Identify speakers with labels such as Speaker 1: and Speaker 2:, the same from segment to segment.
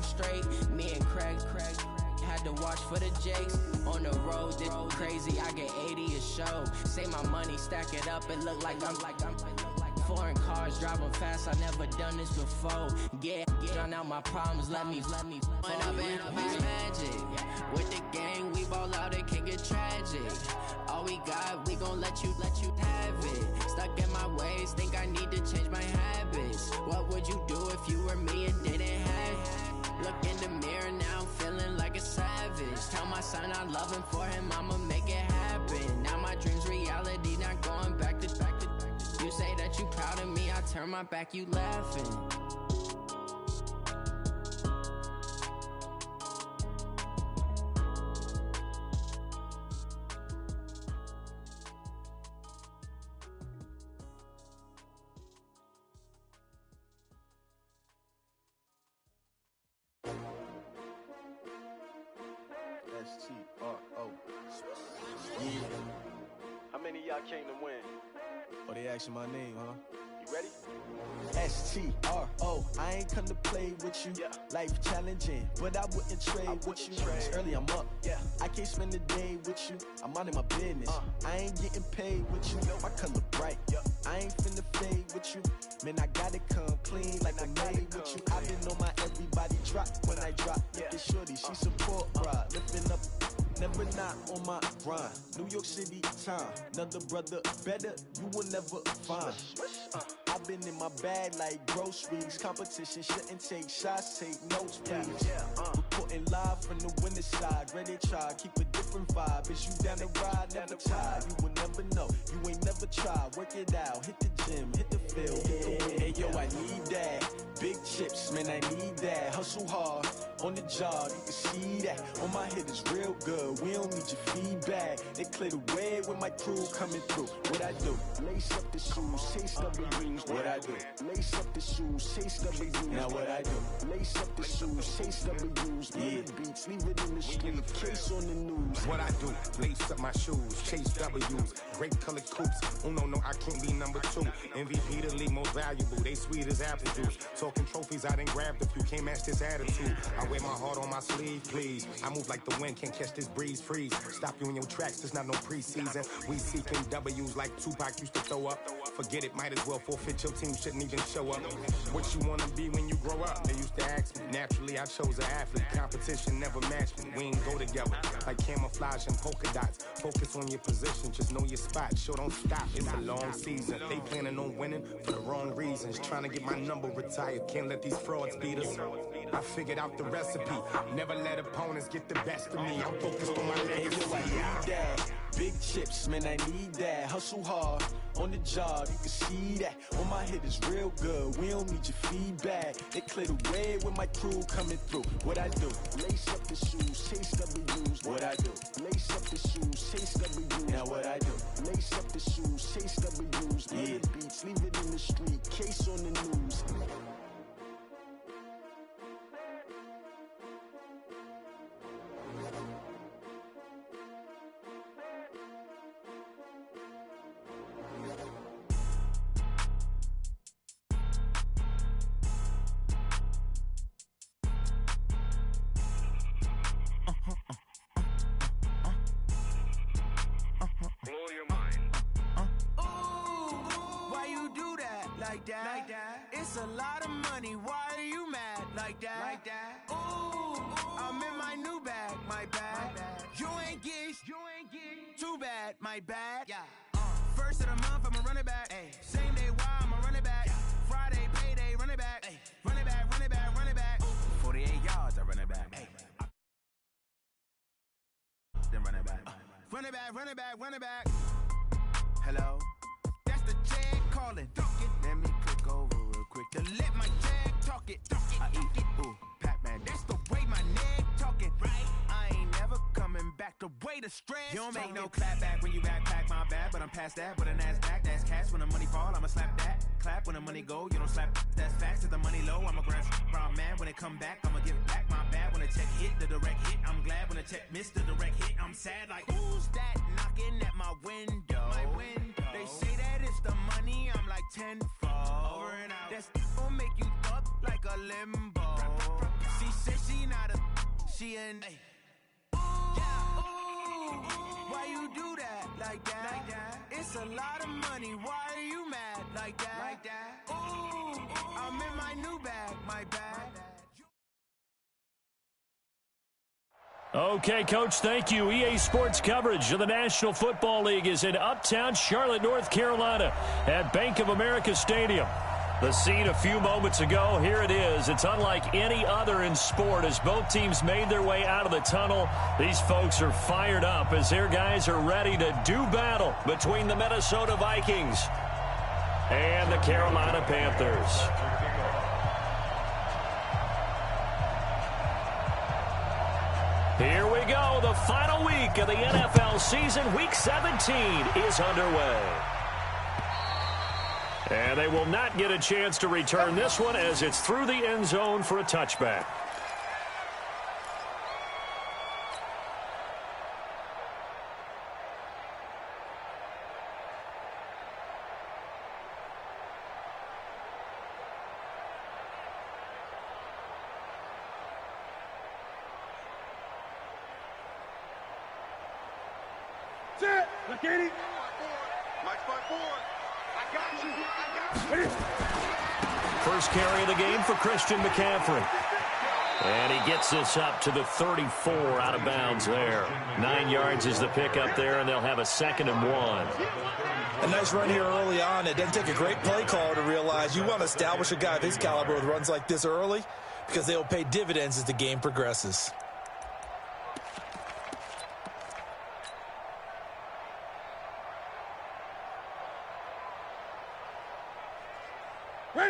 Speaker 1: straight. Me and Craig had to watch for the Jakes. On the road, this crazy, I get 80 a show. Say my money, stack it up, it look like I'm foreign cars, driving fast, I never done this before. Drown out my problems, let me When up it's magic. With the gang, we ball out, it can get tragic. All we got, we gon' let you have it. Stuck in my ways, think I need to change my habits. What would you do if you were me and didn't have it? Look in the mirror, now I'm feeling like a savage. Tell my son I love him, for him I'ma make it happen. Now my dream's reality, not going back to You say that you proud of me, I turn my back, you laughing.
Speaker 2: S-T-R-O. Yeah.
Speaker 3: How many of y'all came to win?
Speaker 2: Oh, they asking my name, huh?
Speaker 3: You ready?
Speaker 2: S-T-R-O. I ain't come to play with you.
Speaker 3: Yeah.
Speaker 2: Life challenging, but I wouldn't trade with you. It's early, I'm up.
Speaker 3: Yeah.
Speaker 2: I can't spend the day with you. I'm minding my business. I ain't getting paid with you. My color bright.
Speaker 3: Yeah.
Speaker 2: I ain't finna fade with you. Man, I gotta come clean like I'm made with you. I've been on my everybody drop when I drop. Look at shorty, she support ride. Lifting up, never not on my grind. New York City time, another brother better, you will never find. I've been in my bag like groceries. Competition shouldn't take shots, take notes, please. Reporting live from the winter side. Ready to try, keep a different vibe. Is you down the ride, never tired. You will never know, you ain't never tried. Work it out, hit the gym, hit the field, hit the wind. Hey yo, I need that. Big chips, man, I need that. Hustle hard, on the job, you can see that. On my head is real good, we don't need your feedback. They clear the way with my crew coming through. What I do? Lace up the shoes, chase W's. What I do? Lace up the shoes, chase W's. Now what I do? Lace up the shoes, chase W's. Yeah. The beats, leave it in the street, case on the news.
Speaker 4: What I do? Lace up my shoes, chase W's. Great colored coops. Oh no, I can't be number 2. MVP the league most valuable. They sweet as apple juice. Talking trophies, I didn't grab the few. Can't match this attitude. I wear my heart on my sleeve, please. I move like the wind, can't catch this breeze, freeze. Stop you in your tracks, there's not no preseason. We seeking W's like Tupac used to throw up. Forget it, might as well forfeit, your team shouldn't even show up. What you wanna be when you grow up? They used to ask me. Naturally, I chose an athlete. Competition never matched me. We ain't go together like camouflage and polka dots. Focus on your position, just know your spot. Sure, don't stop, it's a long season. They planning on winning for the wrong reasons. Trying to get my number retired, can't let these frauds beat us. I figured out the recipe. Never let opponents get the best of me. I'm focused on my legacy.
Speaker 2: I need that. Big chips, man, I need that. Hustle hard, on the job, you can see that. On my head is real good, we don't need your feedback. They clear the way with my crew coming through. What I do? Lace up the shoes, chase W's. What I do? Lace up the shoes, chase W's. Now what I do? Lace up the shoes, chase W's. Yeah. The beats, leave it in the street, case on the news.
Speaker 5: It's a lot of money, why are you mad like that? Ooh, I'm in my new bag, my bad. You ain't getting too bad, my bad. Yeah. First of the month, I'ma run it back. Ay. Same day, why I'ma run it back. Yeah. Friday, payday, run it back. Ay. Run it back, run it back, run it back. 48 yards, I run it back. Ay. Then run it back. Run it back, run it back, run it back. Hello? That's the jag calling. Let me click over real quick to let my jag talk it. I eat it, ooh, Pac-Man. That's the way my neck talking, right? I ain't never coming back the way the stress. You don't make no clap back when you backpack, my bad. But I'm past that with a NASDAQ. That's cash when the money fall, I'ma slap that. Clap when the money go, you don't slap. That's facts. If the money low, I'ma grab brown man. When it come back, I'ma give back my bad. When the check hit, the direct hit. I'm glad when the check missed the direct hit. I'm sad like, who's that knocking at my window? My window. They say that it's the money, I'm like tenfold. Over and out. That's gon' make you up like a limbo. She said She in. Why you do that like that? It's a lot of money. Why are you mad like that? Ooh, I'm in my new bag, my bag.
Speaker 6: Okay, Coach, thank you. EA Sports coverage of the National Football League is in uptown Charlotte, North Carolina at Bank of America Stadium. The scene a few moments ago, here it is. It's unlike any other in sport as both teams made their way out of the tunnel. These folks are fired up as their guys are ready to do battle between the Minnesota Vikings and the Carolina Panthers. Here we go. The final week of the NFL season. Week 17 is underway. And they will not get a chance to return this one as it's through the end zone for a touchback.
Speaker 7: Look at it. Mike's by 4. I got you.
Speaker 6: First carry of the game for Christian McCaffrey. And he gets this up to the 34 out of bounds there. 9 yards is the pickup there, and they'll have a 2nd and 1.
Speaker 8: A nice run here early on. It doesn't take a great play caller to realize you want to establish a guy of his caliber with runs like this early because they will pay dividends as the game progresses.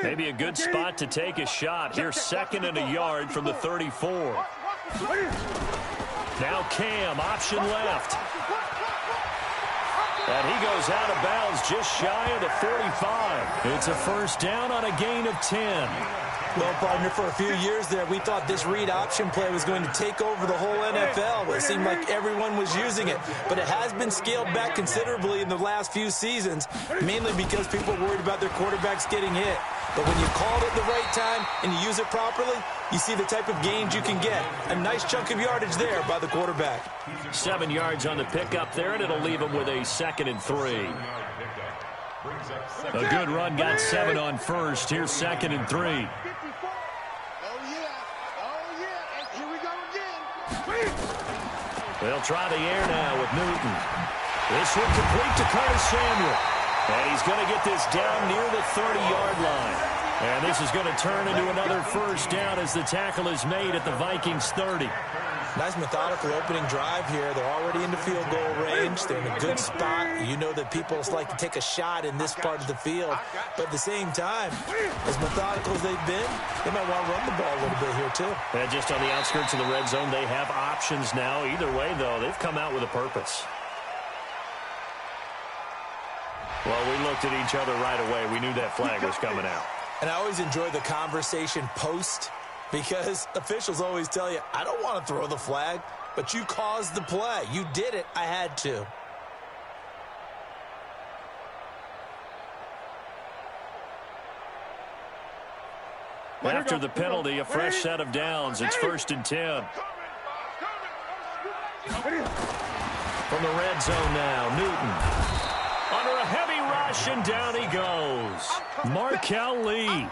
Speaker 6: Maybe a good spot to take a shot. Here's 2nd and a yard from the 34. Now Cam, option left. And he goes out of bounds just shy of the 45. It's a first down on a gain of 10.
Speaker 8: Well, partner, for a few years there, we thought this read option play was going to take over the whole NFL. It seemed like everyone was using it, but it has been scaled back considerably in the last few seasons, mainly because people are worried about their quarterbacks getting hit. But when you call it the right time and you use it properly, you see the type of gains you can get. A nice chunk of yardage there by the quarterback.
Speaker 6: 7 yards on the pickup there, and it'll leave him with a 2nd and 3. A good run, got 7 on first. Here's 2nd and 3.
Speaker 7: Oh, yeah. Oh, yeah. And here we go again.
Speaker 6: They'll try the air now with Newton. This one complete to Curtis Samuel. And he's going to get this down near the 30-yard line. And this is going to turn into another first down as the tackle is made at the Vikings 30.
Speaker 8: Nice methodical opening drive here. They're already into field goal range. They're in a good spot. You know that people like to take a shot in this part of the field. But at the same time, as methodical as they've been, they might want to run the ball a little bit here too.
Speaker 6: And just on the outskirts of the red zone, they have options now. Either way, though, they've come out with a purpose. Well, we looked at each other right away. We knew that flag was coming out.
Speaker 8: And I always enjoy the conversation post because officials always tell you, I don't want to throw the flag, but you caused the play. You did it. I had to.
Speaker 6: After the penalty, a fresh set of downs. It's 1st and 10. From the red zone now, Newton. Under a heavy rush, and down he goes. Markel Lee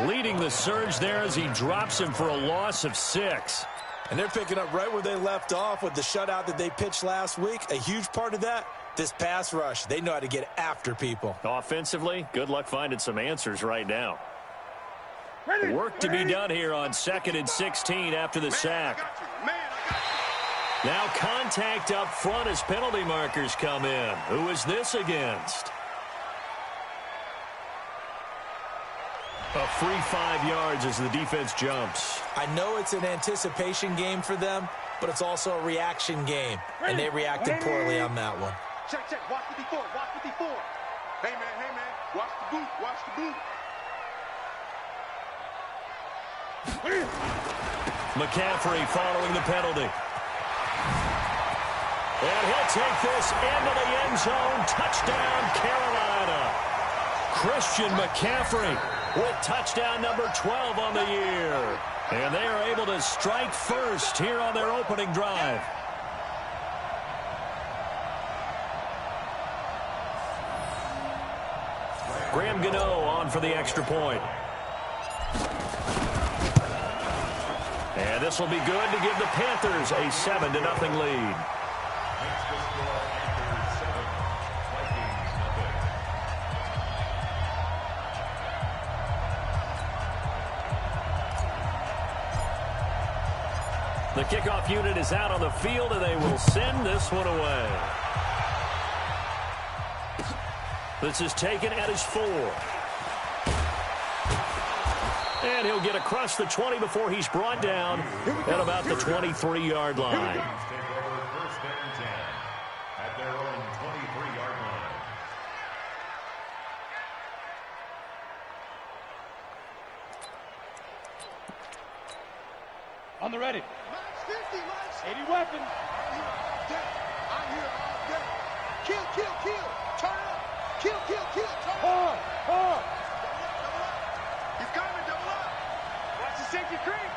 Speaker 6: leading the surge there as he drops him for a loss of 6.
Speaker 8: And they're picking up right where they left off with the shutout that they pitched last week. A huge part of that, this pass rush. They know how to get after people.
Speaker 6: Offensively, good luck finding some answers right now. Work to be done here on 2nd and 16 after the sack. Now contact up front as penalty markers come in. Who is this against? A free 5 yards as the defense jumps.
Speaker 8: I know it's an anticipation game for them, but it's also a reaction game. And they reacted poorly on that one.
Speaker 7: Check. Watch 54. Watch 54. Hey, man. Watch the boot. Watch the boot.
Speaker 6: McCaffrey following the penalty. And he'll take this into the end zone. Touchdown, Carolina. Christian McCaffrey with touchdown number 12 on the year. And they are able to strike first here on their opening drive. Graham Gano on for the extra point. And this will be good to give the Panthers a 7-0 lead. The kickoff unit is out on the field, and they will send this one away. This is taken at his 4. And he'll get across the 20 before he's brought down at about the 23-yard line.
Speaker 9: First and 10 at their own 23-yard line.
Speaker 7: On the ready. 80 weapons.
Speaker 5: I'm here all day. Kill, kill, kill. Turn up. Kill, kill, kill. Turn up.
Speaker 7: Hard.
Speaker 5: Double up. He's coming, double up.
Speaker 7: Watch the safety creep.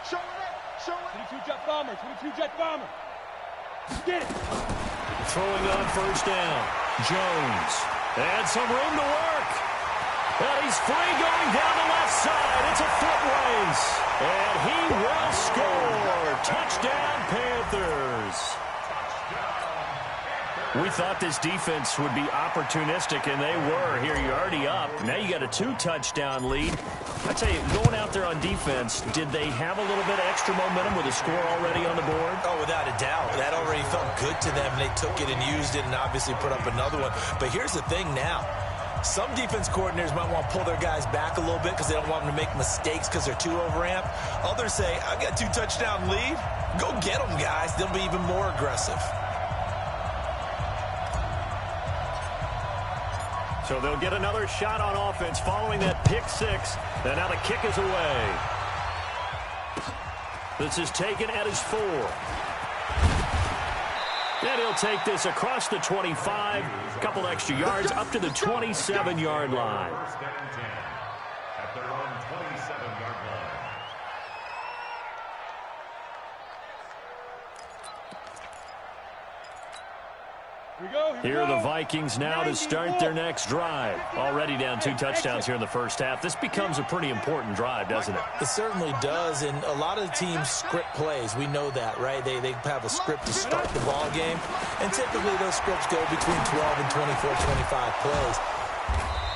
Speaker 5: Show it up. Show it.
Speaker 7: 22 jet bomber. 22 jet bomber. Get it.
Speaker 6: Throwing on first down. Jones. And some room to work. And he's free going down the left side. It's a foot race. And he will score. Touchdown, Panthers. We thought this defense would be opportunistic, and they were. Here, you're already up. Now you got a 2-touchdown lead. I tell you, going out there on defense, did they have a little bit of extra momentum with a score already on the board?
Speaker 8: Oh, without a doubt. That already felt good to them. They took it and used it and obviously put up another one. But here's the thing now. Some defense coordinators might want to pull their guys back a little bit because they don't want them to make mistakes because they're too overamped. Others say, I've got a 2-touchdown lead. Go get them, guys. They'll be even more aggressive.
Speaker 6: So they'll get another shot on offense following that pick 6. And now the kick is away. This is taken at his 4. And he'll take this across the 25. A couple extra yards up to the 27-yard line.
Speaker 9: First and 10 at their own 27-yard line.
Speaker 6: Here are the Vikings now to start their next drive. Already down 2 touchdowns here in the first half. This becomes a pretty important drive, doesn't it?
Speaker 8: It certainly does, and a lot of the teams script plays. We know that, right? They have a script to start the ball game, and typically those scripts go between 12 and 24, 25 plays.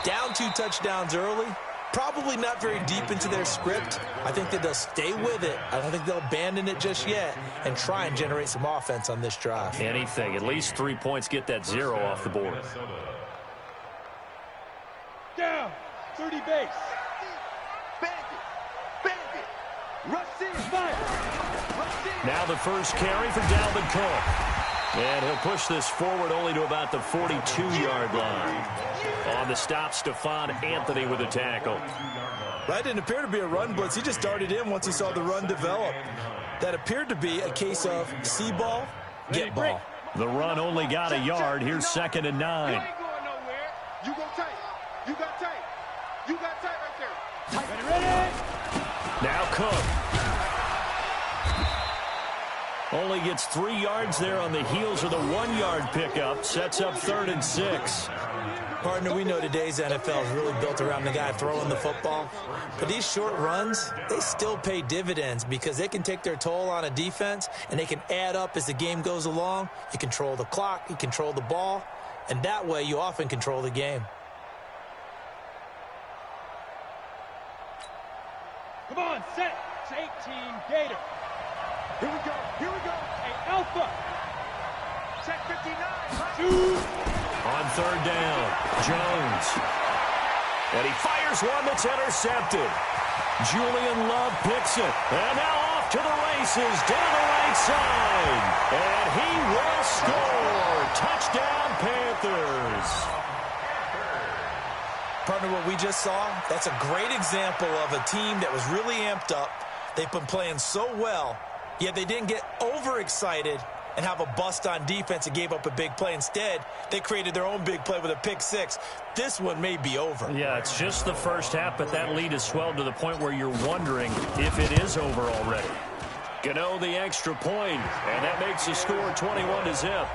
Speaker 8: Down 2 touchdowns early, probably not very deep into their script. I think that they'll stay with it. I don't think they'll abandon it just yet and try and generate some offense on this drive.
Speaker 6: Anything. At least 3 points, get that 0 off the board.
Speaker 7: Down. 30 base.
Speaker 5: Bandit. Rush in. Fire.
Speaker 6: Now the first carry for Dalvin Cook. And he'll push this forward only to about the 42-yard line. On the stop, Stephon Anthony with a tackle.
Speaker 8: That didn't appear to be a run blitz. He just darted in once he saw the run develop. That appeared to be a case of see ball, get ball.
Speaker 6: The run only got a yard. Here's 2nd and 9.
Speaker 5: You ain't going nowhere. You go tight. You got tight. You got tight right there.
Speaker 7: Ready.
Speaker 6: Now Cook. Only gets 3 yards there on the heels of the 1-yard pickup. Sets up 3rd and 6.
Speaker 8: Partner, we know today's NFL is really built around the guy throwing the football. But these short runs, they still pay dividends because they can take their toll on a defense, and they can add up as the game goes along. You control the clock, you control the ball, and that way you often control the game.
Speaker 7: Come on, set. It's 18 Gator.
Speaker 5: Here we go. Here we go.
Speaker 7: Hey, Alpha.
Speaker 5: Check 59.
Speaker 7: 2.
Speaker 6: On 3rd down, Jones. And he fires one that's intercepted. Julian Love picks it. And now off to the races down the right side. And he will score. Touchdown, Panthers.
Speaker 8: Partner, what we just saw, that's a great example of a team that was really amped up. They've been playing so well, yet they didn't get overexcited and have a bust on defense and gave up a big play. Instead, they created their own big play with a pick six. This one may be over.
Speaker 6: Yeah, it's just the first half, but that lead has swelled to the point where you're wondering if it is over already. Gano the extra point, and that makes the score 21-0.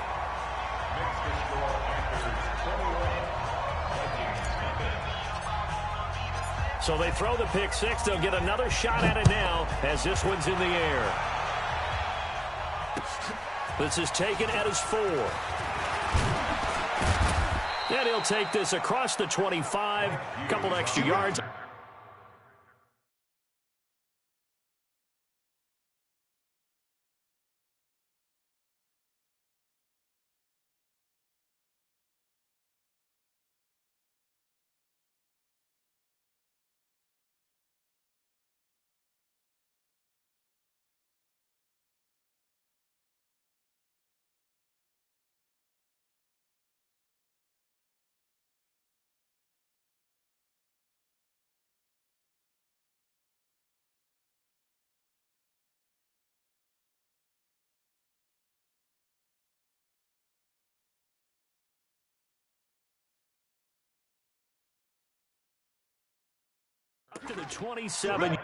Speaker 6: So they throw the pick six. They'll get another shot at it now as this one's in the air. This is taken at his 4. And he'll take this across the 25. Couple extra yards. Up to the 27.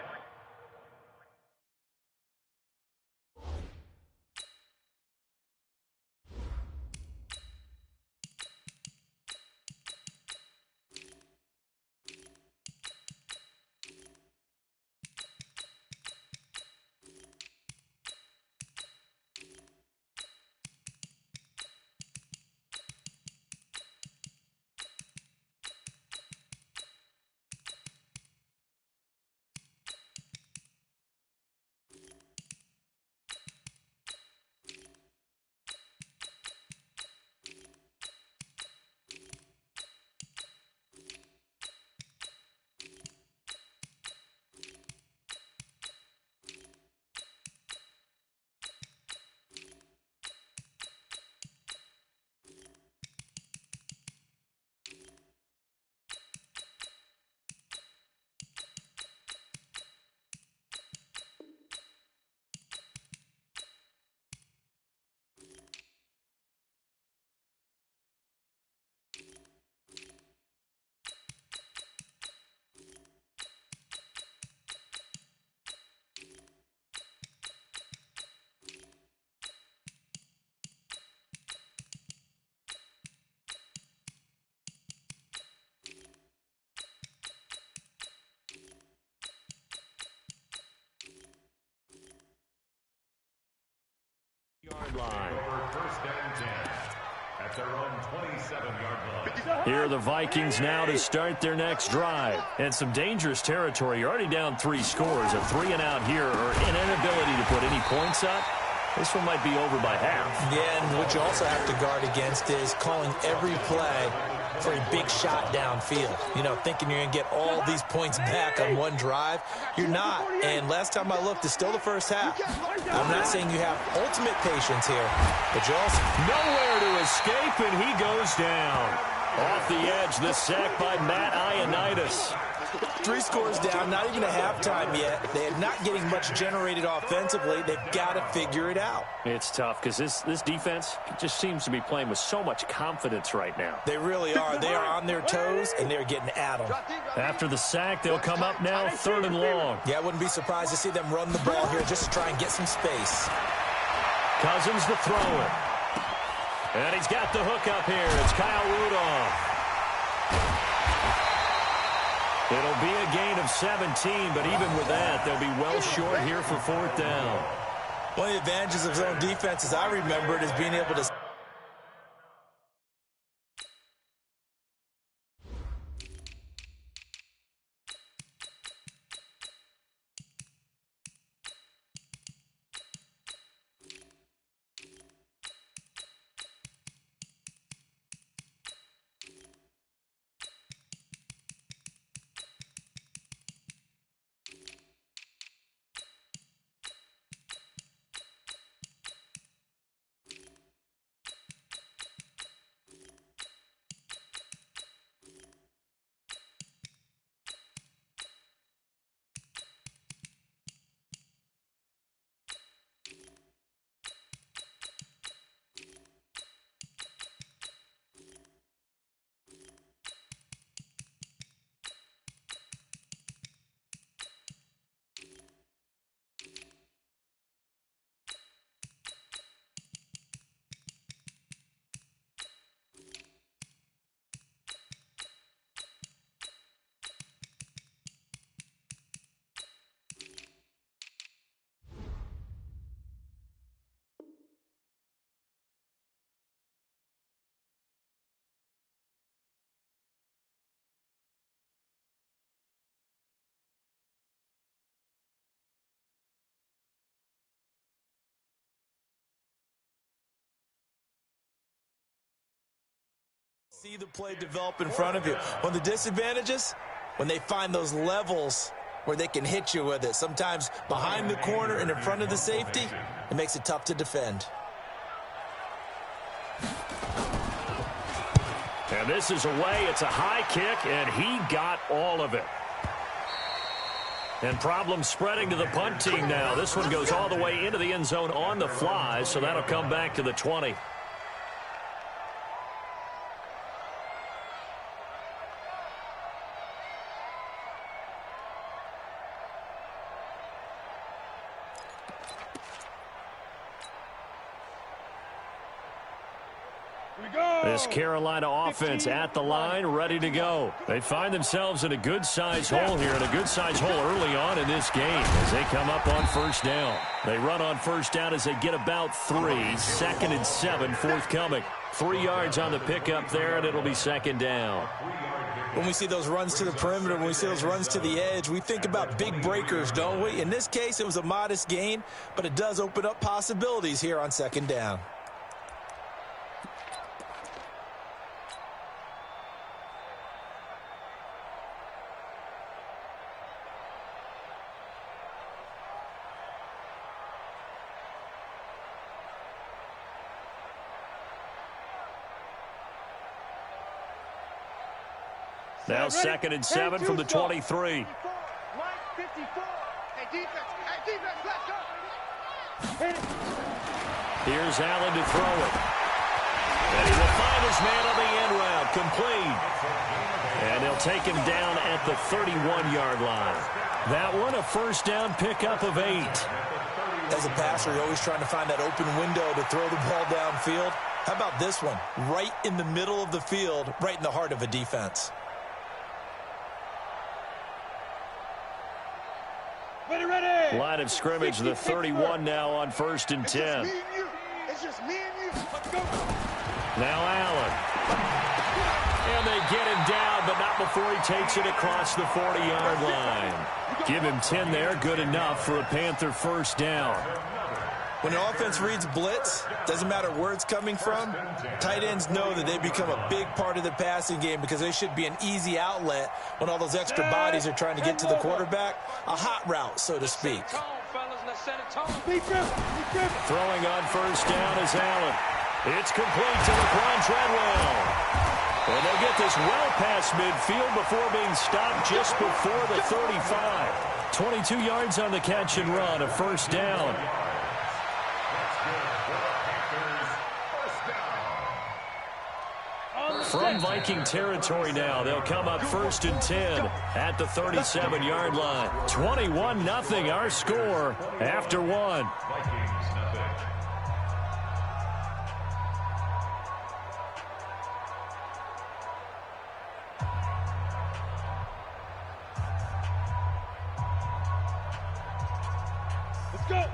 Speaker 6: Yard line.
Speaker 9: First down 10 at their own 27-yard line.
Speaker 6: Here are the Vikings now to start their next drive. And some dangerous territory. You're already down 3 scores. A 3-and-out here or an inability to put any points up. This one might be over by half.
Speaker 8: Yeah, and what you also have to guard against is calling every play for a big shot downfield. You know, thinking you're going to get all these points back on one drive. You're not. And last time I looked, it's still the first half. I'm not saying you have ultimate patience here, but you also...
Speaker 6: Nowhere to escape, and he goes down. Off the edge, the sack by Matt Ioannidis.
Speaker 8: 3 scores down, not even a halftime yet. They are not getting much generated offensively. They've got to figure it out.
Speaker 6: It's tough because this defense just seems to be playing with so much confidence right now.
Speaker 8: They really are. They are on their toes, and they're getting at them.
Speaker 6: After the sack, they'll come up now 3rd and long.
Speaker 8: Yeah, I wouldn't be surprised to see them run the ball here just to try and get some space.
Speaker 6: Cousins to throw it. And he's got the hook up here. It's Kyle Rudolph. It'll be a gain of 17, but even with that, they'll be well short here for 4th down.
Speaker 8: One of the advantages of zone defense, as I remember it, is being able to see the play develop in front of you. One of the disadvantages, when they find those levels where they can hit you with it. Sometimes behind the corner and in front of the safety, it makes it tough to defend.
Speaker 6: And this is away. It's a high kick, and he got all of it. And problems spreading to the punt team now. This one goes all the way into the end zone on the fly, so that'll come back to the 20. This Carolina offense at the line, ready to go. They find themselves in a good-sized hole here, and a good-sized hole early on in this game as they come up on first down. They run on first down as they get about 3. 2nd and 7 forthcoming. 3 yards on the pickup there, and it'll be 2nd down.
Speaker 8: When we see those runs to the perimeter, when we see those runs to the edge, we think about big breakers, don't we? In this case, it was a modest gain, but it does open up possibilities here on 2nd down.
Speaker 6: Now 2nd and 7 from the 23.
Speaker 7: 54. Hey, defense. Hey, defense, let's go.
Speaker 6: Here's Allen to throw it. And he will find his man on the end route. Complete. And they'll take him down at the 31-yard line. That one, a first down pickup of 8.
Speaker 8: As a passer, you're always trying to find that open window to throw the ball downfield. How about this one? Right in the middle of the field, right in the heart of a defense.
Speaker 7: Ready.
Speaker 6: Line of scrimmage, the 31 now on 1st and 10.
Speaker 7: It's just me and you. Let's go.
Speaker 6: Now Allen. And they get him down, but not before he takes it across the 40-yard line. Give him 10 there, good enough for a Panther first down.
Speaker 8: When an offense reads blitz, doesn't matter where it's coming from, tight ends know that they become a big part of the passing game because they should be an easy outlet when all those extra bodies are trying to get to the quarterback. A hot route, so to speak.
Speaker 6: Throwing on first down is Allen. It's complete to Laquan Treadwell. And they'll get this well past midfield before being stopped just before the 35. 22 yards on the catch and run, a first down. From Viking territory now, they'll come up 1st and 10 at the 37-yard line. 21-0 our score after 1.
Speaker 7: Let's go.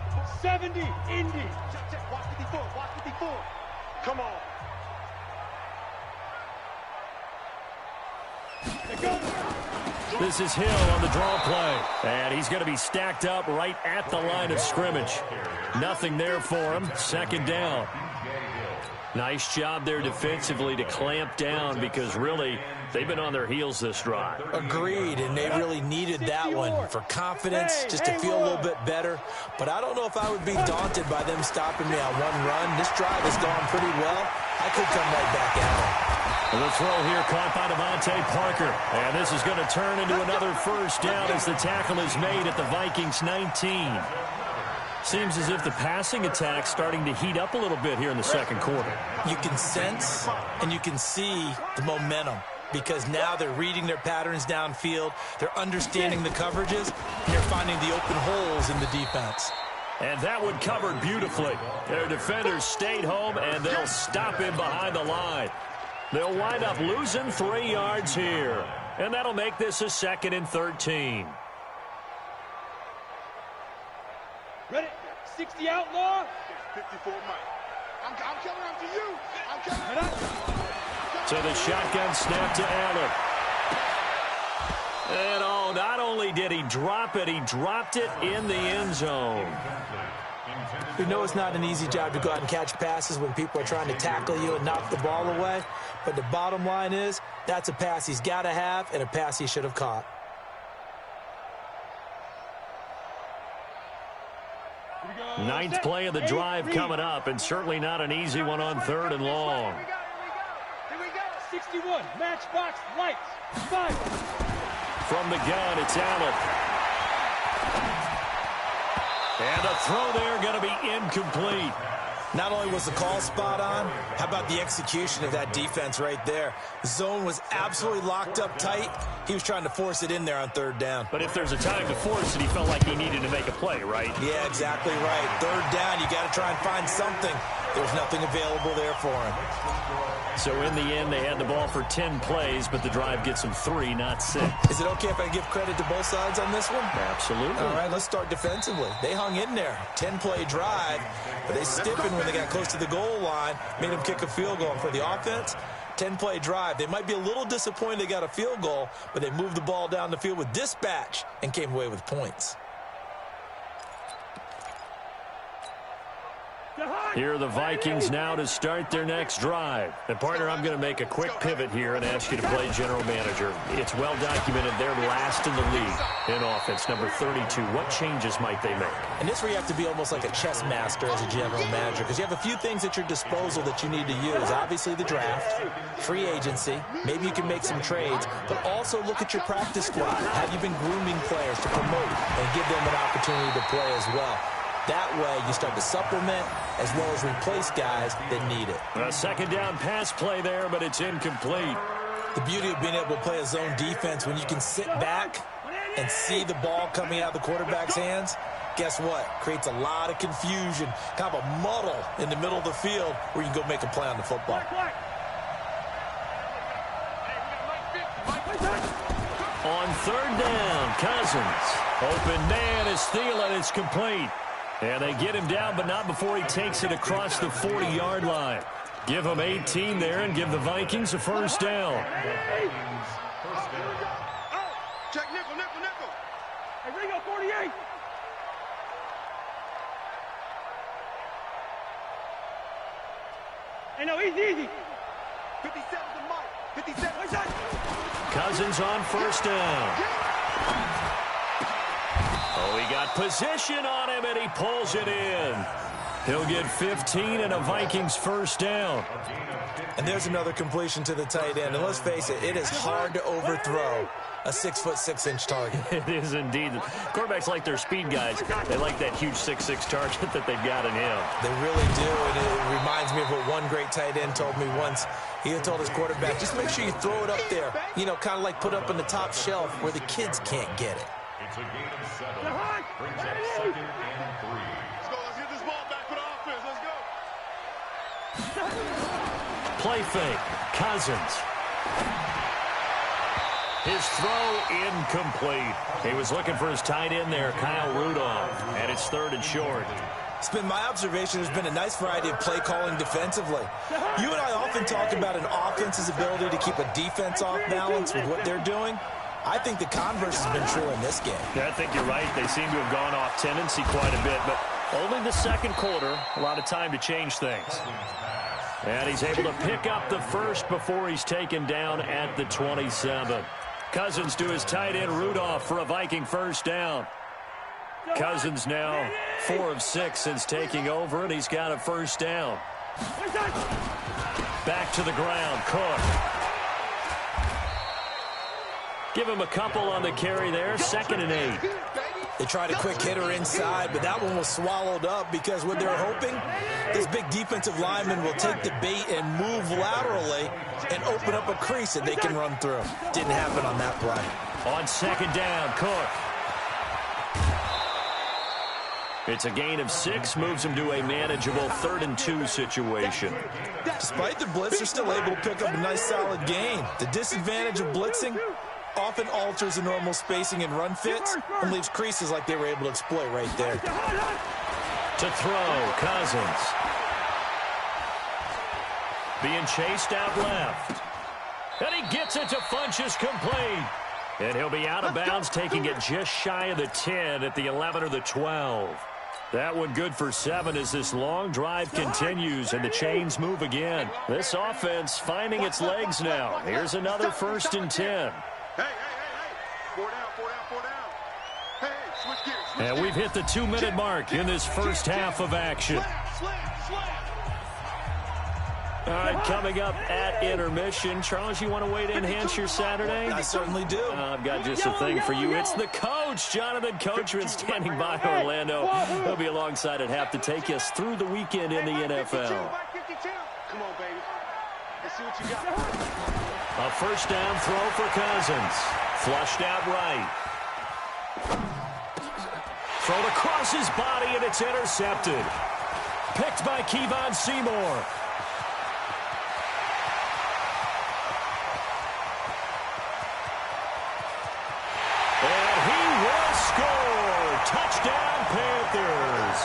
Speaker 7: 70, Indy. Check. Watch 54. Come on.
Speaker 6: This is Hill on the draw play. And he's going to be stacked up right at the line of scrimmage. Nothing there for him. 2nd down. Nice job there defensively to clamp down because really they've been on their heels this drive.
Speaker 8: Agreed, and they really needed that one for confidence, just to feel a little bit better. But I don't know if I would be daunted by them stopping me on one run. This drive has gone pretty well. I could come right back at it.
Speaker 6: The throw here caught by Devontae Parker. And this is going to turn into another first down as the tackle is made at the Vikings 19. Seems as if the passing attack's starting to heat up a little bit here in the 2nd quarter.
Speaker 8: You can sense and you can see the momentum because now they're reading their patterns downfield, they're understanding the coverages, and they're finding the open holes in the defense.
Speaker 6: And that one covered beautifully. Their defenders stayed home, and they'll stop him behind the line. They'll wind up losing 3 yards here. And that'll make this a 2nd and 13.
Speaker 7: Ready? 60 outlaw. 54 Mike. I'm coming up to you. I'm coming.
Speaker 6: To the shotgun snap to Allen. And not only did he drop it, he dropped it in the end zone.
Speaker 8: We know it's not an easy job to go out and catch passes when people are trying to tackle you and knock the ball away. But the bottom line is, that's a pass he's got to have and a pass he should have caught.
Speaker 6: Ninth play of the drive coming up, and certainly not an easy one on 3rd and long.
Speaker 7: Here we go. 61, matchbox, lights, 5.
Speaker 6: From the gun, it's Allen. And a throw there going to be incomplete.
Speaker 8: Not only was the call spot on, how about the execution of that defense right there? The zone was absolutely locked up tight. He was trying to force it in there on 3rd down.
Speaker 6: But if there's a time to force it, he felt like he needed to make a play, right?
Speaker 8: Yeah, exactly right. 3rd down, you got to try and find something. There was nothing available there for him.
Speaker 6: So in the end, they had the ball for 10 plays, but the drive gets them 3, not 6.
Speaker 8: Is it okay if I give credit to both sides on this one?
Speaker 6: Absolutely.
Speaker 8: All right, let's start defensively. They hung in there. 10-play drive, but they stiffened when they got close to the goal line, made them kick a field goal. For the offense, 10-play drive. They might be a little disappointed they got a field goal, but they moved the ball down the field with dispatch and came away with points.
Speaker 6: Here are the Vikings now to start their next drive. And, partner, I'm going to make a quick pivot here and ask you to play general manager. It's well documented they're last in the league in offense, number 32. What changes might they make?
Speaker 8: And this is where you have to be almost like a chess master as a general manager, because you have a few things at your disposal that you need to use. Obviously, the draft, free agency, maybe you can make some trades, but also look at your practice squad. Have you been grooming players to promote and give them an opportunity to play as well? That way, you start to supplement as well as replace guys that need it.
Speaker 6: A 2nd down pass play there, but it's incomplete.
Speaker 8: The beauty of being able to play a zone defense when you can sit back and see the ball coming out of the quarterback's hands, guess what? Creates a lot of confusion, kind of a muddle in the middle of the field where you can go make a play on the football.
Speaker 6: On 3rd down, Cousins. Open man is Thielen. It's complete. And they get him down, but not before he takes it across the 40-yard line. Give him 18 there and give the Vikings a 1st down.
Speaker 7: Check nickel, nickel, nickel. Hey, Ringo, 48. Hey, no, easy. 57 to Mike. 57.
Speaker 6: Cousins on 1st down. Oh, he got position on him, and he pulls it in. He'll get 15 and a Vikings 1st down.
Speaker 8: And there's another completion to the tight end. And let's face it, it is hard to overthrow a 6'6" target.
Speaker 6: It is indeed. Quarterbacks like their speed guys. They like that huge 6'6" target that they've got in him.
Speaker 8: They really do, and it reminds me of what one great tight end told me once. He had told his quarterback, just make sure you throw it up there, you know, kind of like put up on the top shelf where the kids can't get it.
Speaker 9: It's a gain of 7. Brings up 2nd and 3.
Speaker 7: Let's go. Let's get this ball back for the offense. Let's go.
Speaker 6: Play fake. Cousins. His throw incomplete. He was looking for his tight end there, Kyle Rudolph. And it's 3rd and short.
Speaker 8: It's been my observation there's been a nice variety of play calling defensively. You and I often talk about an offense's ability to keep a defense off balance with what they're doing. I think the converse has been true in this game.
Speaker 6: Yeah, I think you're right. They seem to have gone off tendency quite a bit, but only the 2nd quarter, a lot of time to change things. And he's able to pick up the 1st before he's taken down at the 27. Cousins to his tight end Rudolph for a Viking 1st down. Cousins now 4 of 6 since taking over, and he's got a 1st down. Back to the ground, Cook. Give him a couple on the carry there, 2nd and 8.
Speaker 8: They tried a quick hitter inside, but that one was swallowed up because what they're hoping, this big defensive lineman will take the bait and move laterally and open up a crease that they can run through. Didn't happen on that play.
Speaker 6: On 2nd down, Cook. It's a gain of 6, moves him to a manageable 3rd and 2 situation.
Speaker 8: Despite the blitz, they're still able to pick up a nice solid gain. The disadvantage of blitzing often alters the normal spacing and run fits and leaves creases like they were able to exploit right there.
Speaker 6: To throw, Cousins. Being chased out left. And he gets it to Funchess complete. And he'll be out of bounds, taking it just shy of the 10 at the 11 or the 12. That one good for 7 as this long drive continues and the chains move again. This offense finding its legs now. Here's another 1st and 10.
Speaker 7: Hey. 4 down. Hey, switch gears.
Speaker 6: And we've hit the 2-minute mark in this first half of action. All right, coming up at intermission. Charles, you want to wait to enhance your Saturday?
Speaker 8: I certainly do.
Speaker 6: I've got just a thing for you. It's the coach, Jonathan Coachman, standing by Orlando. He'll be alongside at half to take us through the weekend in the NFL.
Speaker 7: Come on, baby. Let's see what you got.
Speaker 6: A 1st down throw for Cousins. Flushed out right. Thrown across his body, and it's intercepted. Picked by Kevon Seymour. And he will score. Touchdown, Panthers.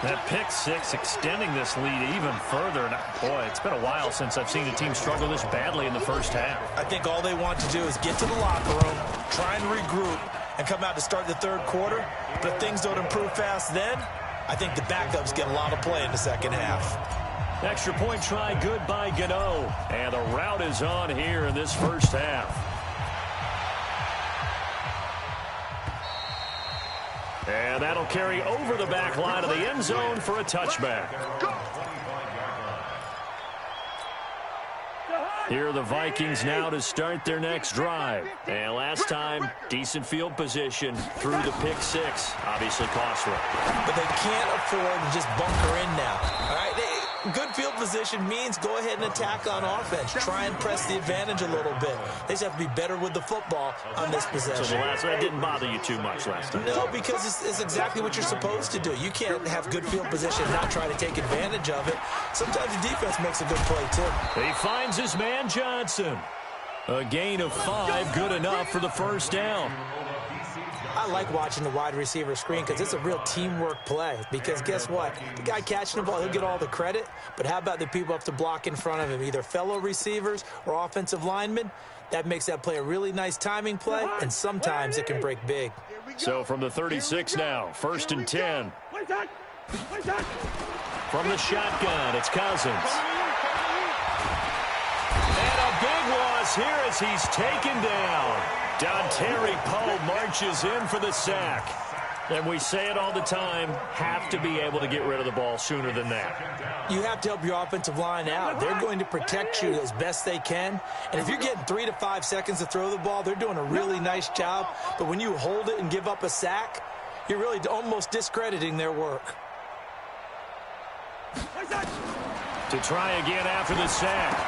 Speaker 6: That pick 6 extending this lead even further. And boy, it's been a while since I've seen a team struggle this badly in the first half.
Speaker 8: I think all they want to do is get to the locker room, try and regroup, and come out to start the 3rd quarter. But if things don't improve fast then, I think the backups get a lot of play in the 2nd half.
Speaker 6: Extra point try good by Gano. And the route is on here in this first half. And that'll carry over the back line of the end zone for a touchback. Here are the Vikings now to start their next drive. And last time, decent field position through the pick 6. Obviously costly.
Speaker 8: But they can't afford to just bunker in now. All right, good field position means go ahead and attack on offense. Try and press the advantage a little bit. They just have to be better with the football on this possession.
Speaker 6: So that didn't bother you too much last time?
Speaker 8: No, because it's exactly what you're supposed to do. You can't have good field position and not try to take advantage of it. Sometimes the defense makes a good play, too.
Speaker 6: He finds his man Johnson. A gain of 5, good enough for the 1st down.
Speaker 8: I like watching the wide receiver screen because it's a real teamwork play. Because guess what? The guy catching the ball, he'll get all the credit. But how about the people up to block in front of him, either fellow receivers or offensive linemen? That makes that play a really nice timing play, and sometimes it can break big.
Speaker 6: So from the 36 now, 1st and 10. From the shotgun, it's Cousins. And a big loss here as he's taken down. Dontari Poe marches in for the sack. And we say it all the time, have to be able to get rid of the ball sooner than that.
Speaker 8: You have to help your offensive line out. They're going to protect you as best they can. And if you're getting 3 to 5 seconds to throw the ball, they're doing a really nice job. But when you hold it and give up a sack, you're really almost discrediting their work.
Speaker 6: To try again after the sack.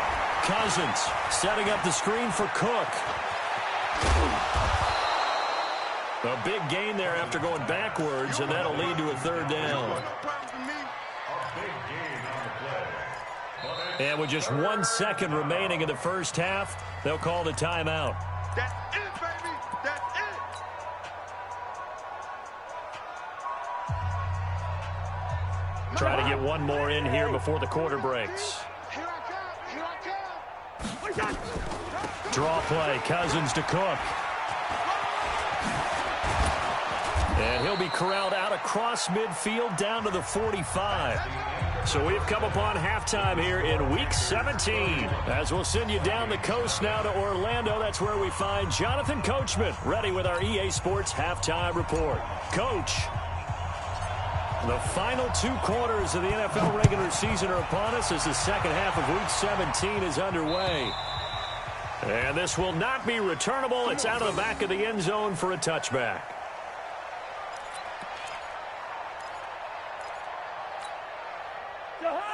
Speaker 6: Cousins setting up the screen for Cook. A big gain there after going backwards, and that'll lead to a 3rd down. And with just 1 second remaining in the first half, they'll call the timeout.
Speaker 7: That's it, baby. That's it.
Speaker 6: Try to get one more in here before the quarter breaks.
Speaker 7: Here I come.
Speaker 6: Draw play, Cousins to Cook. And he'll be corralled out across midfield down to the 45. So we've come upon halftime here in Week 17. As we'll send you down the coast now to Orlando, that's where we find Jonathan Coachman, ready with our EA Sports Halftime Report. Coach, the final 2 quarters of the NFL regular season are upon us as the second half of Week 17 is underway. And this will not be returnable. It's out of the back of the end zone for a touchback.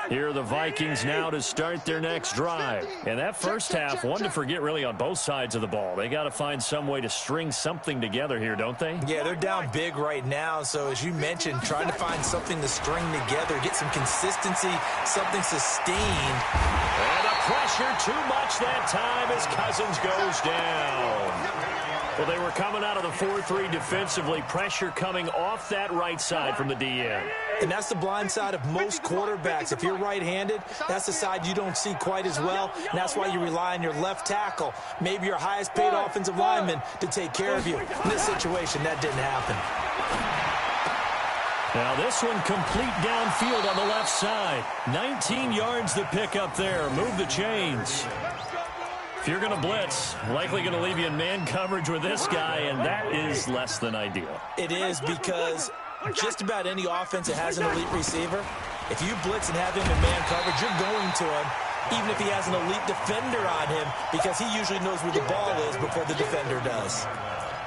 Speaker 6: Here are the Vikings now to start their next drive. And that first half, one to forget really on both sides of the ball. They got to find some way to string something together here, don't they?
Speaker 8: Yeah, they're down big right now. So as you mentioned, trying to find something to string together, get some consistency, something sustained.
Speaker 6: And the pressure too much that time as Cousins goes down. Well, they were coming out of the 4-3 defensively. Pressure coming off that right side from the DN.
Speaker 8: And that's the blind side of most quarterbacks. If you're right-handed, that's the side you don't see quite as well. And that's why you rely on your left tackle, maybe your highest-paid offensive lineman, to take care of you. In this situation, that didn't happen.
Speaker 6: Now this one complete downfield on the left side. 19 yards to pick up there. Move the chains. If you're going to blitz, likely going to leave you in man coverage with this guy, and that is less than ideal.
Speaker 8: It is, because just about any offense that has an elite receiver, if you blitz and have him in man coverage, you're going to him, even if he has an elite defender on him, because he usually knows where the ball is before the defender does.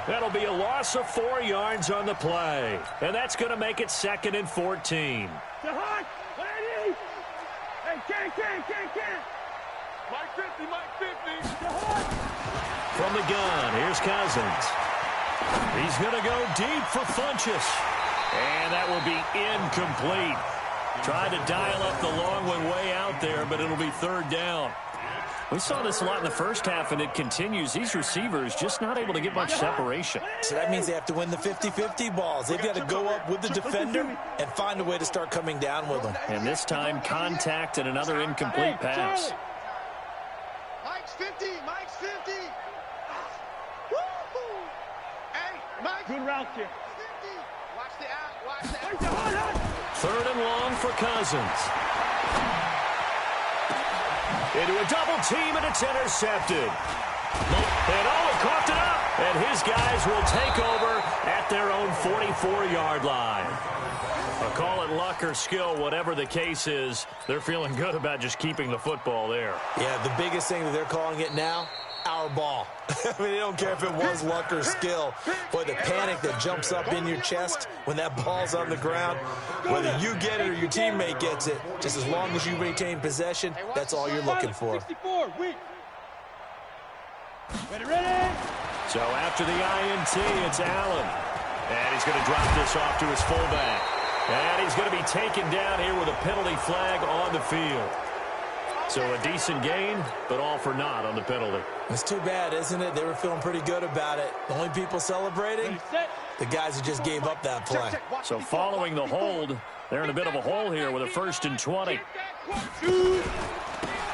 Speaker 6: That'll be a loss of 4 yards on the play, and that's going to make it 2nd and 14.
Speaker 7: Mike 50, Mike 50.
Speaker 6: From the gun, here's Cousins. He's going to go deep for Funchess. And that will be incomplete. Tried to dial up the long one way out there, but it'll be 3rd down. We saw this a lot in the first half, and it continues. These receivers just not able to get much separation.
Speaker 8: So that means they have to win the 50-50 balls. They've got to go up with the defender and find a way to start coming down with them.
Speaker 6: And this time, contact and another incomplete pass.
Speaker 7: Mike's 50, Mike's 50. Woo-hoo. Hey, Mike. Good route kick. 50. Watch the out, watch the out.
Speaker 6: 3rd and long for Cousins. Into a double team, and it's intercepted. And he coughed it up. And his guys will take over at their own 44-yard line. I'll call it luck or skill, whatever the case is. They're feeling good about just keeping the football there.
Speaker 8: Yeah, the biggest thing that they're calling it now, our ball. I mean, they don't care if it was luck or skill. Boy, the panic that jumps up in your chest when that ball's on the ground, whether you get it or your teammate gets it, just as long as you retain possession, that's all you're looking for.
Speaker 6: So after the INT, it's Allen. And he's going to drop this off to his fullback. And he's going to be taken down here with a penalty flag on the field. So a decent gain, but all for naught on the penalty.
Speaker 8: It's too bad, isn't it? They were feeling pretty good about it. The only people celebrating, the guys who just gave up that play.
Speaker 6: So following the hold, they're in a bit of a hole here with a 1st and 20.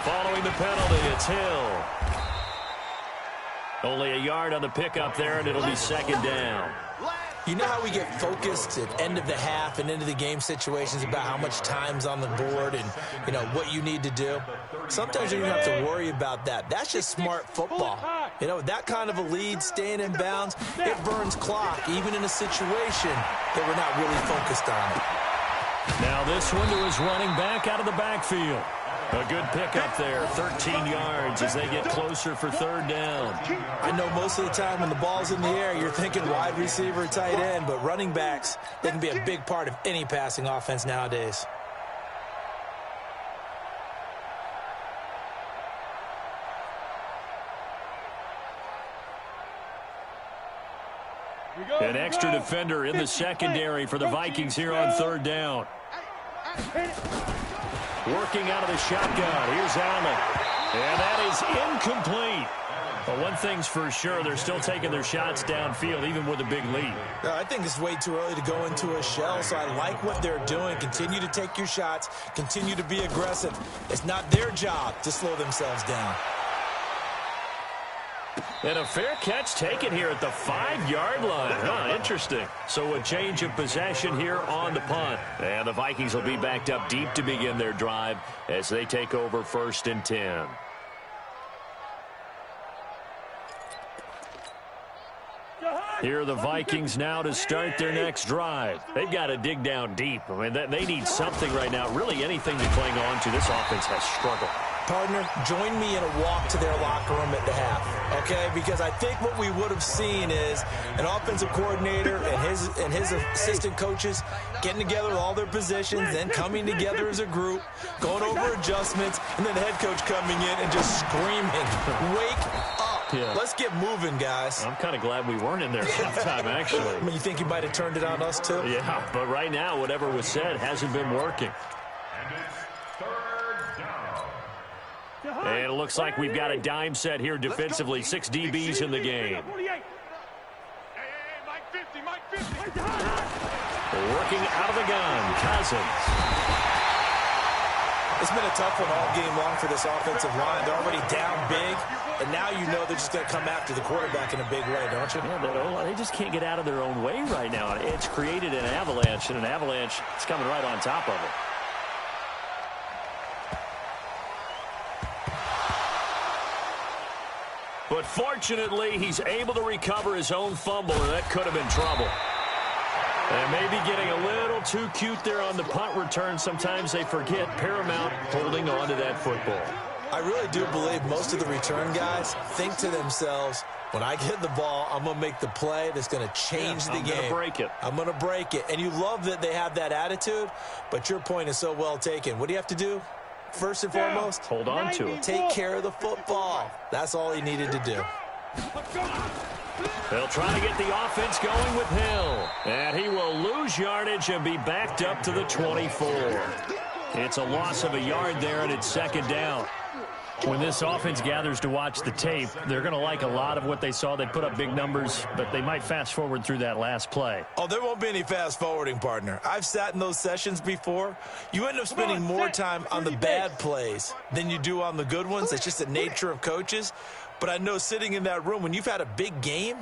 Speaker 6: Following the penalty, it's Hill. Only a yard on the pickup there, and it'll be 2nd down.
Speaker 8: You know how we get focused at end of the half and into the game situations about how much time's on the board and, you know, what you need to do? Sometimes you don't have to worry about that. That's just smart football. You know, that kind of a lead, staying in bounds, it burns clock, even in a situation that we're not really focused on it.
Speaker 6: Now this one to his running back out of the backfield. A good pickup there, 13 yards as they get closer for 3rd down.
Speaker 8: I know most of the time when the ball's in the air, you're thinking wide receiver, tight end, but running backs, they can be a big part of any passing offense nowadays.
Speaker 6: An extra defender in the secondary for the Vikings here on 3rd down. Working out of the shotgun. Here's Allen. And that is incomplete. But one thing's for sure, they're still taking their shots downfield, even with a big lead.
Speaker 8: I think it's way too early to go into a shell, so I like what they're doing. Continue to take your shots. Continue to be aggressive. It's not their job to slow themselves down.
Speaker 6: And a fair catch taken here at the 5-yard line. Interesting. So a change of possession here on the punt. And the Vikings will be backed up deep to begin their drive as they take over 1st and 10. Here are the Vikings now to start their next drive. They've got to dig down deep. I mean, they need something right now, really anything to cling on to. This offense has struggled.
Speaker 8: Partner, join me in a walk to their locker room at the half, okay? Because I think what we would have seen is an offensive coordinator and his assistant coaches getting together with all their positions, then coming together as a group, going over adjustments, and then the head coach coming in and just screaming, "Wake up. Yeah. Let's get moving, guys."
Speaker 6: I'm kind of glad we weren't in there halftime, actually.
Speaker 8: I mean, you think you might have turned it on us, too?
Speaker 6: Yeah, but right now, whatever was said hasn't been working. And it looks like we've got a dime set here defensively. 6 DBs in the game. Working out of the gun, Cousins.
Speaker 8: It's been a tough one all game long for this offensive line. They're already down big. and now you know they're just going to come after the quarterback in a big way, don't you?
Speaker 6: Yeah, they just can't get out of their own way right now. It's created an avalanche, and an avalanche is coming right on top of it. But fortunately, he's able to recover his own fumble, and that could have been trouble. And maybe getting a little too cute there on the punt return. Sometimes they forget paramount holding on to that football.
Speaker 8: I really do believe most of the return guys think to themselves, when I get the ball, I'm going to make the play that's going to change the game.
Speaker 6: I'm going to break it.
Speaker 8: I'm going to break it. And you love that they have that attitude, but your point is so well taken. What do you have to do? First and foremost,
Speaker 6: hold on to it.
Speaker 8: Take care of the football. That's all he needed to do.
Speaker 6: They'll try to get the offense going with Hill. And he will lose yardage and be backed up to the 24. It's a loss of a yard there, and it's second down. When this offense gathers to watch the tape, they're going to like a lot of what they saw. They put up big numbers, but they might fast forward through that last play.
Speaker 8: Oh, there won't be any fast forwarding, partner. I've sat in those sessions before. You end up spending more time on the bad plays than you do on the good ones. It's just the nature of coaches. But I know sitting in that room, when you've had a big game,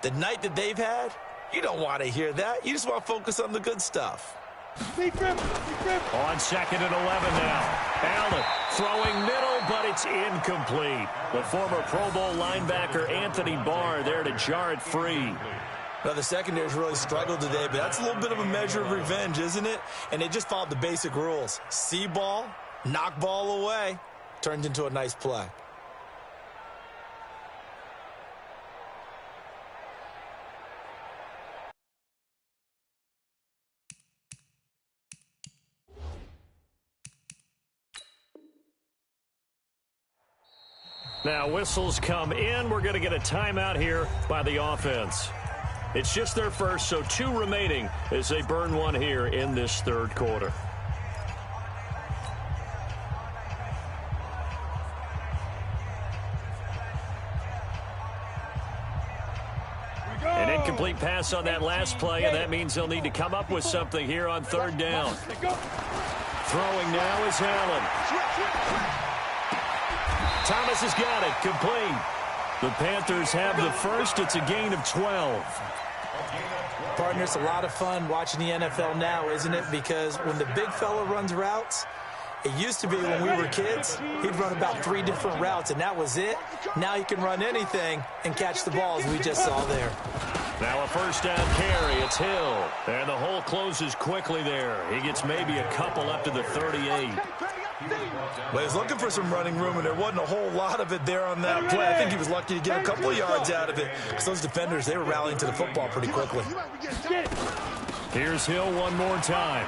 Speaker 8: the night that they've had, you don't want to hear that. You just want to focus on the good stuff.
Speaker 6: On second and 11 now. Allen throwing middle, but it's incomplete. The former Pro Bowl linebacker Anthony Barr there to jar it free.
Speaker 8: Now, the secondary's really struggled today, but that's a little bit of a measure of revenge, isn't it? And they just followed the basic rules. See ball, knock ball away, turned into a nice play.
Speaker 6: Now, whistles come in. We're going to get a timeout here by the offense. It's just their first, so 2 remaining as they burn one here in this third quarter. An incomplete pass on that last play, and that means they'll need to come up with something here on third down. Throwing now is Allen. Thomas has got it, complete. The Panthers have the first. It's a gain of 12.
Speaker 8: Partner, it's a lot of fun watching the NFL now, isn't it? Because when the big fella runs routes, it used to be when we were kids, he'd run about 3 different routes, and that was it. Now he can run anything and catch the ball, as we just saw there.
Speaker 6: Now a first down carry. It's Hill. And the hole closes quickly there. He gets maybe a couple up to the 38.
Speaker 8: Well, he's looking for some running room, and there wasn't a whole lot of it there on that play. I think he was lucky to get a couple of yards out of it, because those defenders, they were rallying to the football pretty quickly.
Speaker 6: Here's Hill one more time.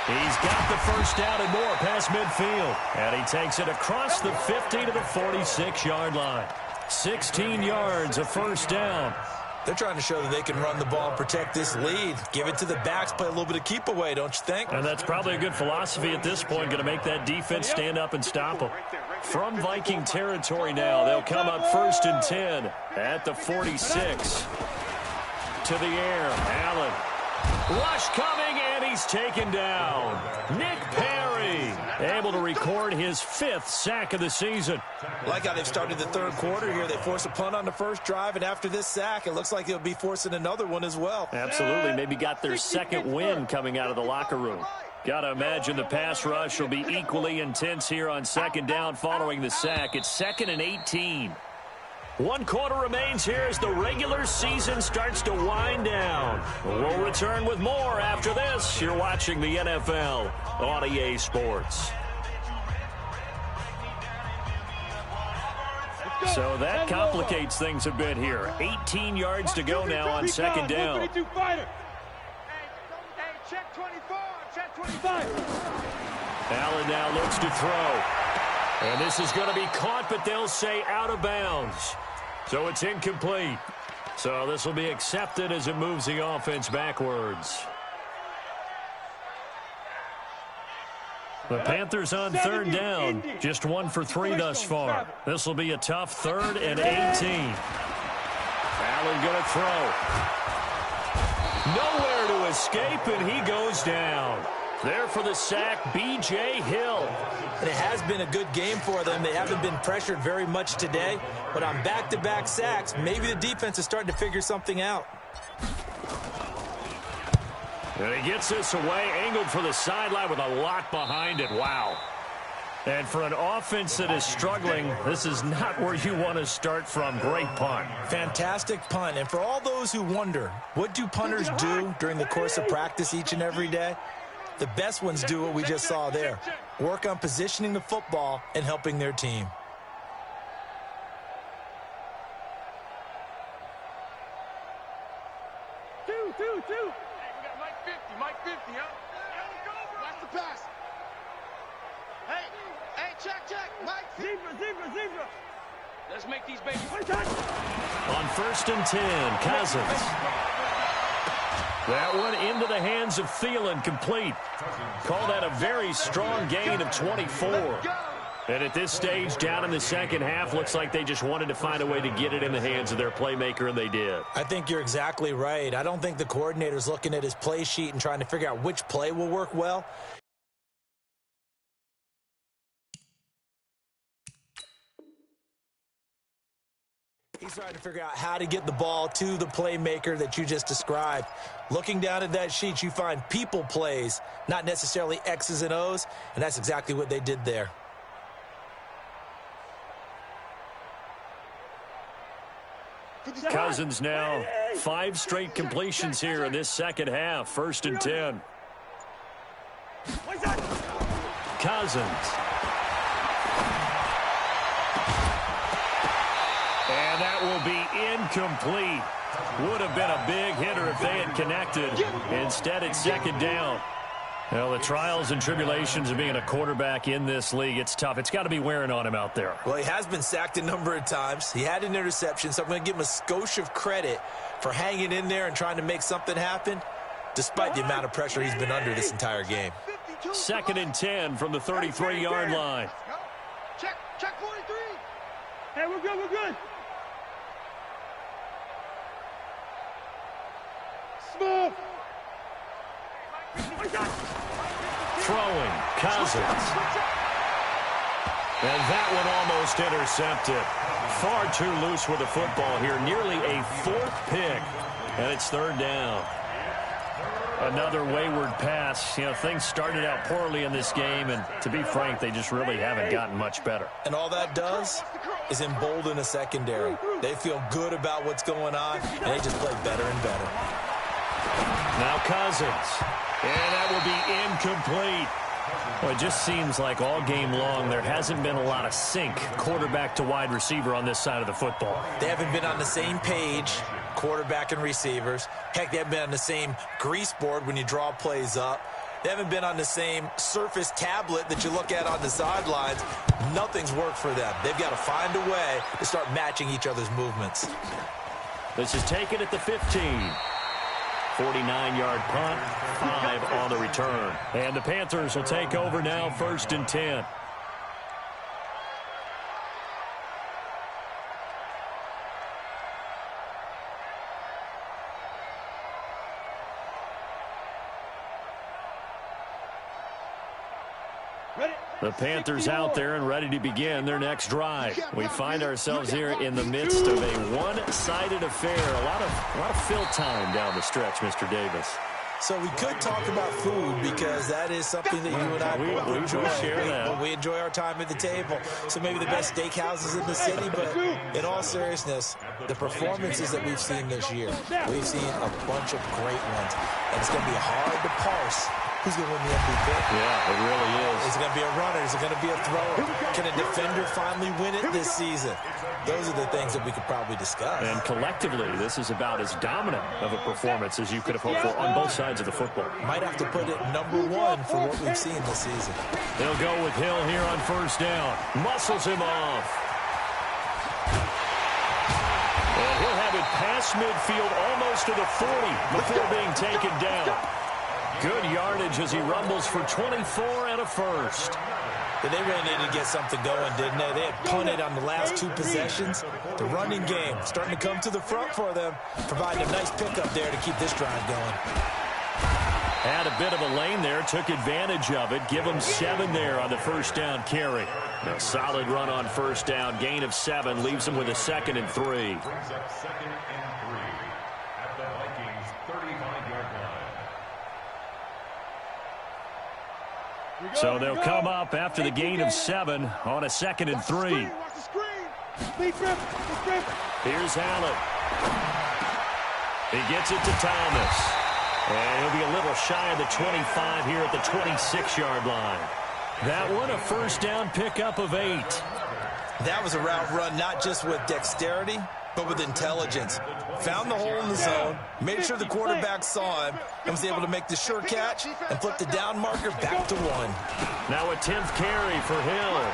Speaker 6: He's got the first down and more past midfield. And he takes it across the 50 to the 46-yard line. 16 yards, a first down.
Speaker 8: They're trying to show that they can run the ball and protect this lead. Give it to the backs, play a little bit of keep away, don't you think?
Speaker 6: And that's probably a good philosophy at this point, going to make that defense stand up and stop them. From Viking territory now, they'll come up first and 10 at the 46. To the air, Allen. Rush coming, and he's taken down. Nick Perry able to record his 5th sack of the season.
Speaker 8: Like how they've started the third quarter here. They force a punt on the first drive, and after this sack, it looks like they'll be forcing another one as well.
Speaker 6: Absolutely. Maybe got their second win coming out of the locker room. Got to imagine the pass rush will be equally intense here on second down following the sack. It's 2nd and 18. 1 quarter remains here as the regular season starts to wind down. We'll return with more after this. You're watching the NFL on EA Sports. So that complicates things a bit here. 18 yards to go now on second down. Allen now looks to throw. And this is going to be caught, but they'll say out of bounds. So it's incomplete. So this will be accepted as it moves the offense backwards. The Panthers on third down, just 1 for 3 thus far. This will be a tough 3rd and 18. Allen going to throw. Nowhere to escape, and he goes down. There for the sack, B.J. Hill.
Speaker 8: And it has been a good game for them. They haven't been pressured very much today, but on back-to-back sacks, maybe the defense is starting to figure something out.
Speaker 6: And he gets this away, angled for the sideline with a lot behind it. Wow. And for an offense that is struggling, this is not where you want to start from. Great punt.
Speaker 8: Fantastic punt. And for all those who wonder, what do punters do during the course of practice each and every day? The best ones do what we just saw there. Work on positioning the football and helping their team.
Speaker 7: Two. Hey, we got Mike 50, huh? Watch the pass. Hey, check. Mike. Zebra. Let's make these babies.
Speaker 6: On 1st and 10, Cousins. That one into the hands of Thielen, complete. Call that a very strong gain of 24. And at this stage, down in the second half, looks like they just wanted to find a way to get it in the hands of their playmaker, and they did.
Speaker 8: I think you're exactly right. I don't think the coordinator's looking at his play sheet and trying to figure out which play will work well. He's trying to figure out how to get the ball to the playmaker that you just described. Looking down at that sheet, you find people plays, not necessarily X's and O's, and that's exactly what they did there.
Speaker 6: Cousins now 5 straight completions here in this second half. 1st and 10. Cousins. And that will be incomplete. Would have been a big hitter if they had connected. Instead, it's 2nd down. Well, the trials and tribulations of being a quarterback in this league, it's tough. It's got to be wearing on him out there.
Speaker 8: Well, he has been sacked a number of times. He had an interception, so I'm going to give him a skosh of credit for hanging in there and trying to make something happen, despite the amount of pressure he's been under this entire game.
Speaker 6: 2nd and 10 from the 33-yard line.
Speaker 7: Check 43. Hey, we're good. Smooth.
Speaker 6: Throwing, Cousins. And that one almost intercepted. Far too loose with the football here. Nearly a 4th pick. And it's 3rd down. Another wayward pass. You know, things started out poorly in this game, and to be frank, they just really haven't gotten much better.
Speaker 8: And all that does is embolden a secondary. They feel good about what's going on, and they just play better and better.
Speaker 6: Now Cousins. And that will be incomplete. Well, it just seems like all game long there hasn't been a lot of sync quarterback to wide receiver on this side of the football.
Speaker 8: They haven't been on the same page, quarterback and receivers. Heck, they haven't been on the same grease board when you draw plays up. They haven't been on the same Surface tablet that you look at on the sidelines. Nothing's worked for them. They've got to find a way to start matching each other's movements.
Speaker 6: This is taken at the 15. 49-yard punt, 5 on the return. And the Panthers will take over now, 1st and 10. The Panthers out there and ready to begin their next drive. We find ourselves here in the midst of a one-sided affair. A lot of fill time down the stretch, Mr. Davis.
Speaker 8: So we could talk about food because that is something that you and I both enjoy. We enjoy our time at the table. So maybe the best steakhouses in the city, but in all seriousness, the performances that we've seen this year, we've seen a bunch of great ones. And it's going to be hard to parse who's going to win the MVP.
Speaker 6: Yeah, it really is.
Speaker 8: Is it going to be a runner? Is it going to be a thrower? Can a defender finally win it this season? Those are the things that we could probably discuss.
Speaker 6: And collectively, this is about as dominant of a performance as you could have hoped for on both sides of the football.
Speaker 8: Might have to put it #1 for what we've seen this season.
Speaker 6: They'll go with Hill here on 1st down. Muscles him off. And he'll have it past midfield almost to the 40 before being taken down. Good yardage as he rumbles for 24 and a first.
Speaker 8: But they really needed to get something going, didn't they? They had punted on the last 2 possessions. The running game starting to come to the front for them, providing a nice pickup there to keep this drive going.
Speaker 6: Had a bit of a lane there, took advantage of it. Give them 7 there on the first down carry. A solid run on first down, gain of 7, leaves them with a 2nd and 3.
Speaker 9: Brings up 2nd and 3 at the Vikings 35-yard line.
Speaker 6: So they'll come up after the gain of 7 on a 2nd and 3. Here's Allen. He gets it to Thomas. And he'll be a little shy of the 25 here at the 26-yard line. That one, a first down pickup of 8.
Speaker 8: That was a route run not just with dexterity, but with intelligence. Found the hole in the zone, made sure the quarterback saw him, and was able to make the sure catch and flip the down marker back to 1.
Speaker 6: Now a 10th carry for Hill.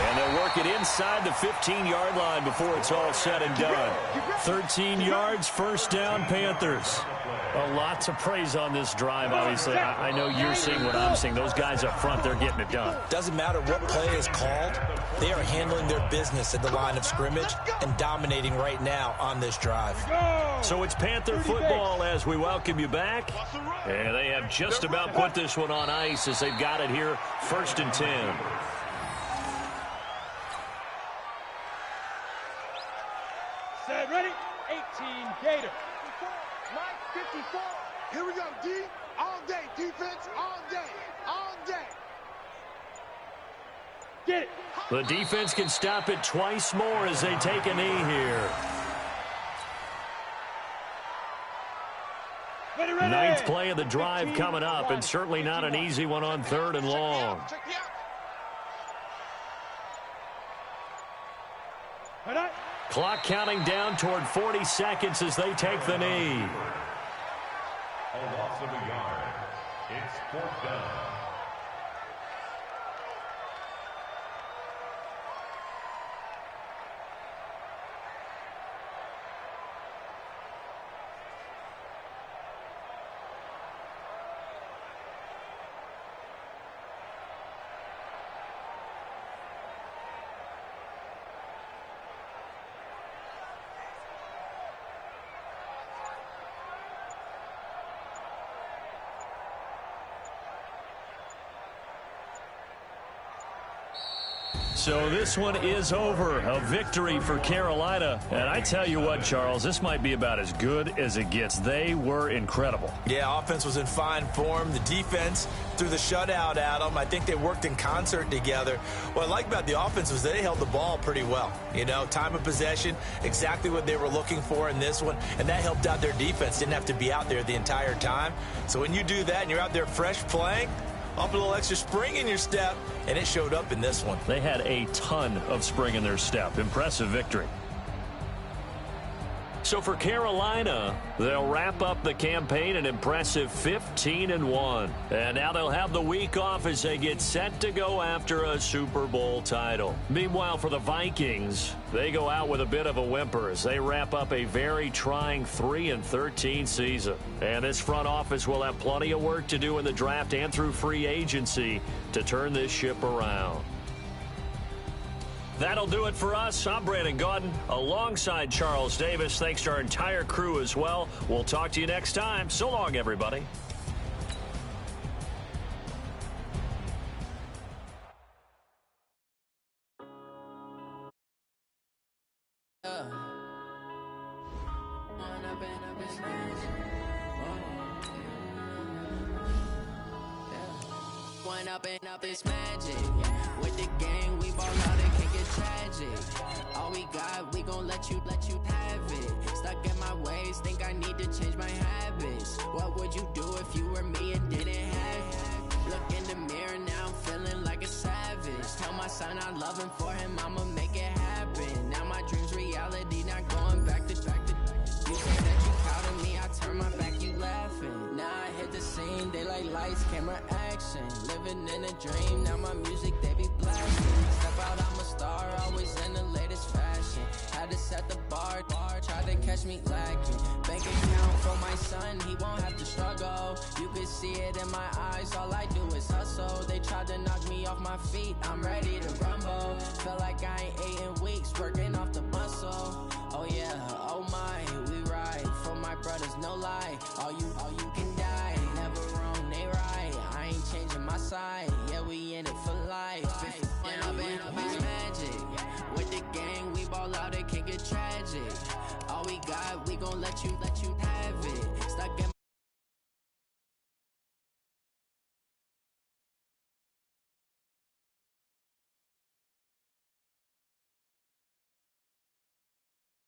Speaker 6: And they'll work it inside the 15-yard line before it's all said and done. 13 yards, first down, Panthers. A lot to praise on this drive, obviously. I know you're seeing what I'm seeing. Those guys up front, they're getting it done.
Speaker 8: Doesn't matter what play is called. They are handling their business at the line of scrimmage and dominating right now on this drive.
Speaker 6: So it's Panther football as we welcome you back. And they have just about put this one on ice as they've got it here, 1st and 10.
Speaker 7: Set, ready? 18, Gator.
Speaker 10: Mike, 54. Here we go, D. All day. Defense, all day. All day.
Speaker 7: Get it.
Speaker 6: The defense can stop it twice more as they take a knee here. Ninth play of the drive coming up, and certainly not an easy one on 3rd and long. Clock counting down toward 40 seconds as they take the knee.
Speaker 9: A loss of a yard. It's 4th down.
Speaker 6: So this one is over. A victory for Carolina. And I tell you what, Charles, this might be about as good as it gets. They were incredible.
Speaker 8: Yeah, offense was in fine form. The defense threw the shutout at them. I think they worked in concert together. What I like about the offense was they held the ball pretty well. You know, time of possession, exactly what they were looking for in this one. And that helped out their defense. Didn't have to be out there the entire time. So when you do that and you're out there fresh playing, up a little extra spring in your step, and it showed up in this one.
Speaker 6: They had a ton of spring in their step. Impressive victory. So for Carolina, they'll wrap up the campaign an impressive 15-1. And now they'll have the week off as they get set to go after a Super Bowl title. Meanwhile, for the Vikings, they go out with a bit of a whimper as they wrap up a very trying 3-13 season. And this front office will have plenty of work to do in the draft and through free agency to turn this ship around. That'll do it for us. I'm Brandon Gaudin alongside Charles Davis. Thanks to our entire crew as well. We'll talk to you next time. So long, everybody.
Speaker 1: Up this magic. With the gang, we ball out, it can get tragic. All we got, we gon' let you have it. Stuck in my ways, think I need to change my habits. What would you do if you were me and didn't have it? Look in the mirror, now I'm feeling like a savage. Tell my son I love him, for him I'ma make it happen. Now my dream's reality, not going back to. You say that you proud of me, I turn my back, you laughing. Now I hit the scene, they like lights, camera, action. Living in a dream, now my music, they be blasting. Step out, I'm a star, always in the latest fashion. Had to set the bar, try to catch me lacking. Bank account for my son, he won't have to struggle. You can see it in my eyes, all I do is hustle. They tried to knock me off my feet, I'm ready to rumble. Feel like I ain't ate in weeks, working off the muscle. Oh yeah, oh my, we ride for my brothers, no lie. All you can die. in it for life. Down, it's magic. With the gang, we ball out, it can get tragic. All we got, we gon' let you